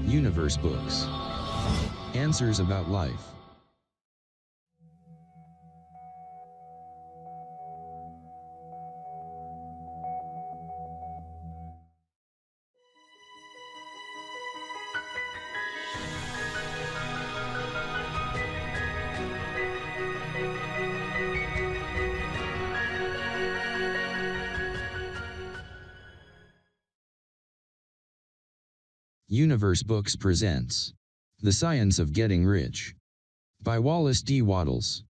Universe Books. Answers about life. Universe Books presents The Science of Getting Rich by Wallace D Wattles.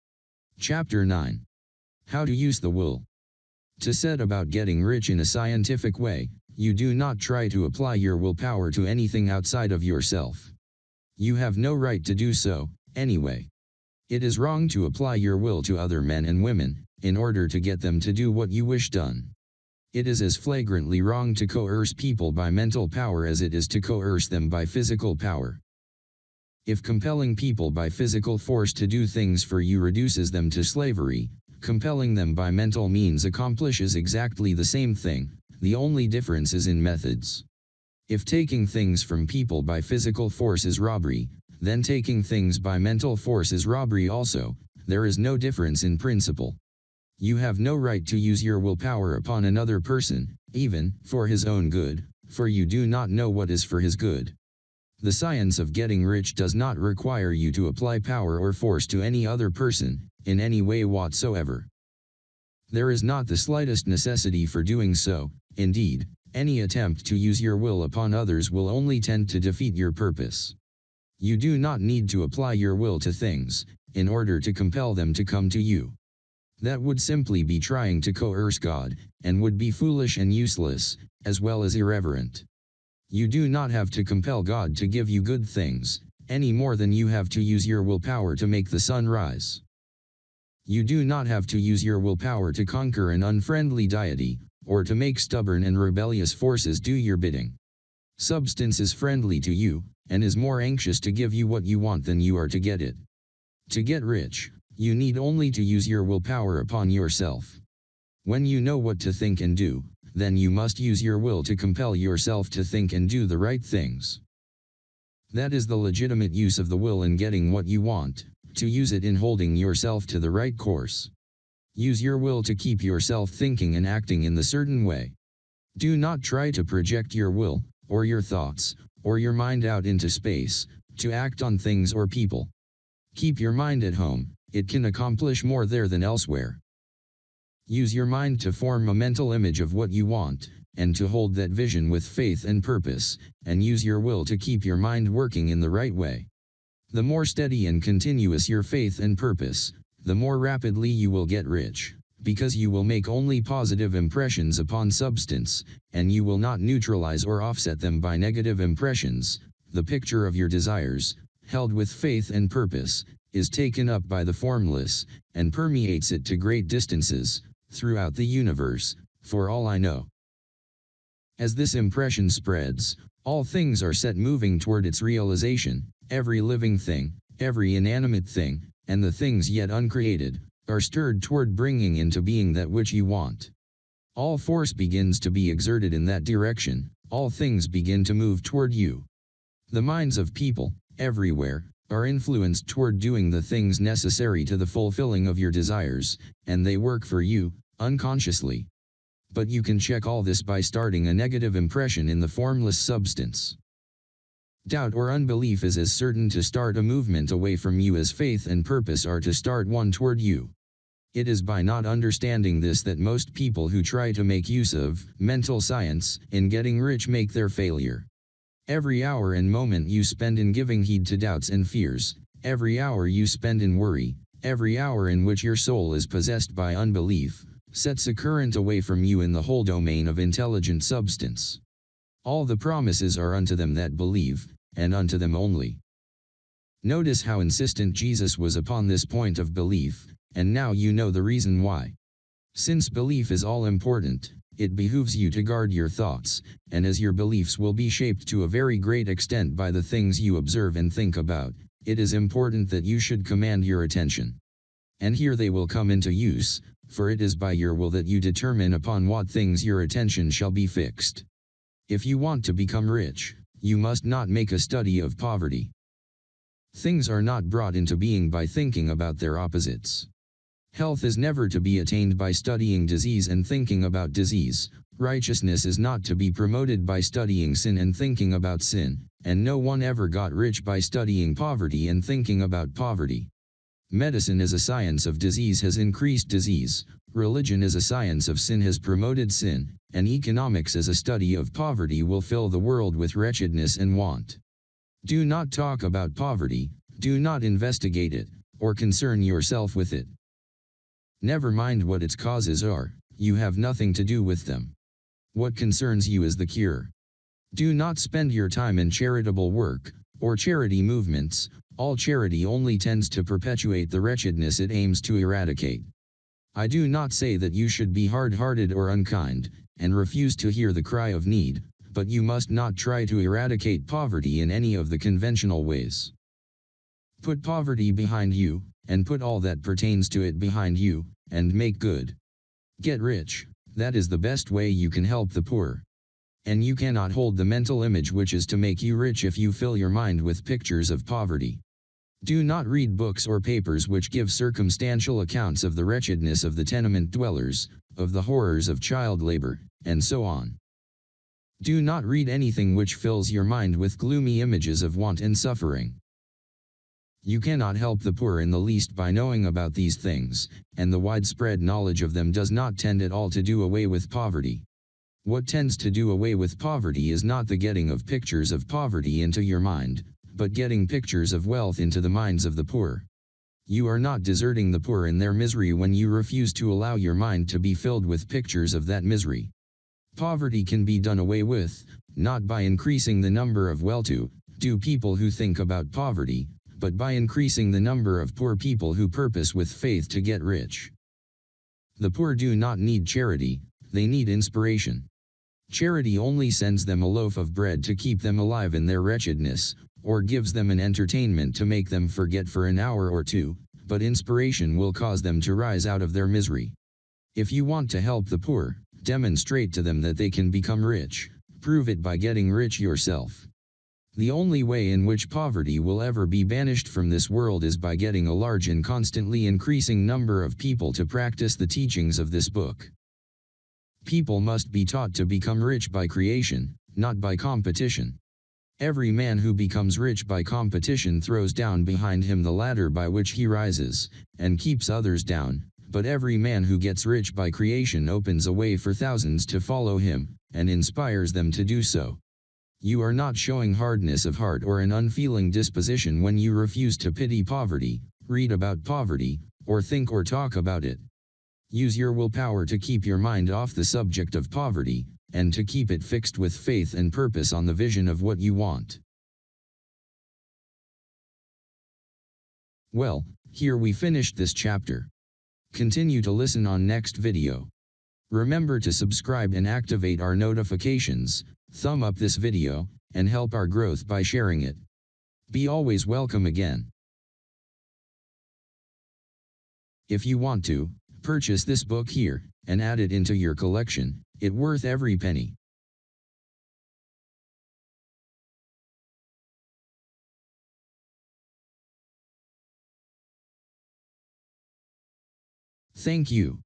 Chapter 9. How to Use the Will. To set about getting rich in a scientific way, you do not try to apply your willpower to anything outside of yourself. You have no right to do so, anyway. It is wrong to apply your will to other men and women, in order to get them to do what you wish done. It is as flagrantly wrong to coerce people by mental power as it is to coerce them by physical power. If compelling people by physical force to do things for you reduces them to slavery, compelling them by mental means accomplishes exactly the same thing. The only difference is in methods. If taking things from people by physical force is robbery, then taking things by mental force is robbery also. There is no difference in principle. You have no right to use your willpower upon another person, even for his own good, for you do not know what is for his good. The science of getting rich does not require you to apply power or force to any other person, in any way whatsoever. There is not the slightest necessity for doing so. Indeed, any attempt to use your will upon others will only tend to defeat your purpose. You do not need to apply your will to things, in order to compel them to come to you. That would simply be trying to coerce God, and would be foolish and useless, as well as irreverent. You do not have to compel God to give you good things, any more than you have to use your willpower to make the sun rise. You do not have to use your willpower to conquer an unfriendly deity, or to make stubborn and rebellious forces do your bidding. Substance is friendly to you, and is more anxious to give you what you want than you are to get it. To get rich, you need only to use your willpower upon yourself. When you know what to think and do, then you must use your will to compel yourself to think and do the right things. That is the legitimate use of the will in getting what you want, to use it in holding yourself to the right course. Use your will to keep yourself thinking and acting in the certain way. Do not try to project your will, or your thoughts, or your mind out into space, to act on things or people. Keep your mind at home. It can accomplish more there than elsewhere. Use your mind to form a mental image of what you want, and to hold that vision with faith and purpose, and use your will to keep your mind working in the right way. The more steady and continuous your faith and purpose, the more rapidly you will get rich, because you will make only positive impressions upon substance, and you will not neutralize or offset them by negative impressions. The picture of your desires, held with faith and purpose, is taken up by the formless, and permeates it to great distances, throughout the universe, for all I know. As this impression spreads, all things are set moving toward its realization. Every living thing, every inanimate thing, and the things yet uncreated, are stirred toward bringing into being that which you want. All force begins to be exerted in that direction, all things begin to move toward you. The minds of people, everywhere, are influenced toward doing the things necessary to the fulfilling of your desires, and they work for you, unconsciously. But you can check all this by starting a negative impression in the formless substance. Doubt or unbelief is as certain to start a movement away from you as faith and purpose are to start one toward you. It is by not understanding this that most people who try to make use of mental science in getting rich make their failure. Every hour and moment you spend in giving heed to doubts and fears, every hour you spend in worry, every hour in which your soul is possessed by unbelief, sets a current away from you in the whole domain of intelligent substance. All the promises are unto them that believe, and unto them only. Notice how insistent Jesus was upon this point of belief, and now you know the reason why. Since belief is all important, it behooves you to guard your thoughts, and as your beliefs will be shaped to a very great extent by the things you observe and think about, it is important that you should command your attention. And here they will come into use, for it is by your will that you determine upon what things your attention shall be fixed. If you want to become rich, You must not make a study of poverty. Things are not brought into being by thinking about their opposites. Health is never to be attained by studying disease and thinking about disease. Righteousness is not to be promoted by studying sin and thinking about sin, and no one ever got rich by studying poverty and thinking about poverty. Medicine as a science of disease has increased disease, religion as a science of sin has promoted sin, and economics as a study of poverty will fill the world with wretchedness and want. Do not talk about poverty, do not investigate it, or concern yourself with it. Never mind what its causes are, you have nothing to do with them. What concerns you is the cure. Do not spend your time in charitable work, or charity movements. All charity only tends to perpetuate the wretchedness it aims to eradicate. I do not say that you should be hard-hearted or unkind, and refuse to hear the cry of need, but you must not try to eradicate poverty in any of the conventional ways. Put poverty behind you, and put all that pertains to it behind you, and make good. Get rich, that is the best way you can help the poor. And you cannot hold the mental image which is to make you rich if you fill your mind with pictures of poverty. Do not read books or papers which give circumstantial accounts of the wretchedness of the tenement dwellers, of the horrors of child labor, and so on. Do not read anything which fills your mind with gloomy images of want and suffering. You cannot help the poor in the least by knowing about these things, and the widespread knowledge of them does not tend at all to do away with poverty. What tends to do away with poverty is not the getting of pictures of poverty into your mind, but getting pictures of wealth into the minds of the poor. You are not deserting the poor in their misery when you refuse to allow your mind to be filled with pictures of that misery. Poverty can be done away with, not by increasing the number of well-to-do people who think about poverty, but by increasing the number of poor people who purpose with faith to get rich. The poor do not need charity, they need inspiration. Charity only sends them a loaf of bread to keep them alive in their wretchedness, or gives them an entertainment to make them forget for an hour or two, but inspiration will cause them to rise out of their misery. If you want to help the poor, demonstrate to them that they can become rich, prove it by getting rich yourself. The only way in which poverty will ever be banished from this world is by getting a large and constantly increasing number of people to practice the teachings of this book. People must be taught to become rich by creation, not by competition. Every man who becomes rich by competition throws down behind him the ladder by which he rises, and keeps others down, but every man who gets rich by creation opens a way for thousands to follow him, and inspires them to do so. You are not showing hardness of heart or an unfeeling disposition when you refuse to pity poverty, read about poverty, or think or talk about it. Use your willpower to keep your mind off the subject of poverty, and to keep it fixed with faith and purpose on the vision of what you want. Well, here we finished this chapter. Continue to listen on next video. Remember to subscribe and activate our notifications, thumb up this video, and help our growth by sharing it. Be always welcome again. If you want to, purchase this book here, and add it into your collection, it's worth every penny. Thank you.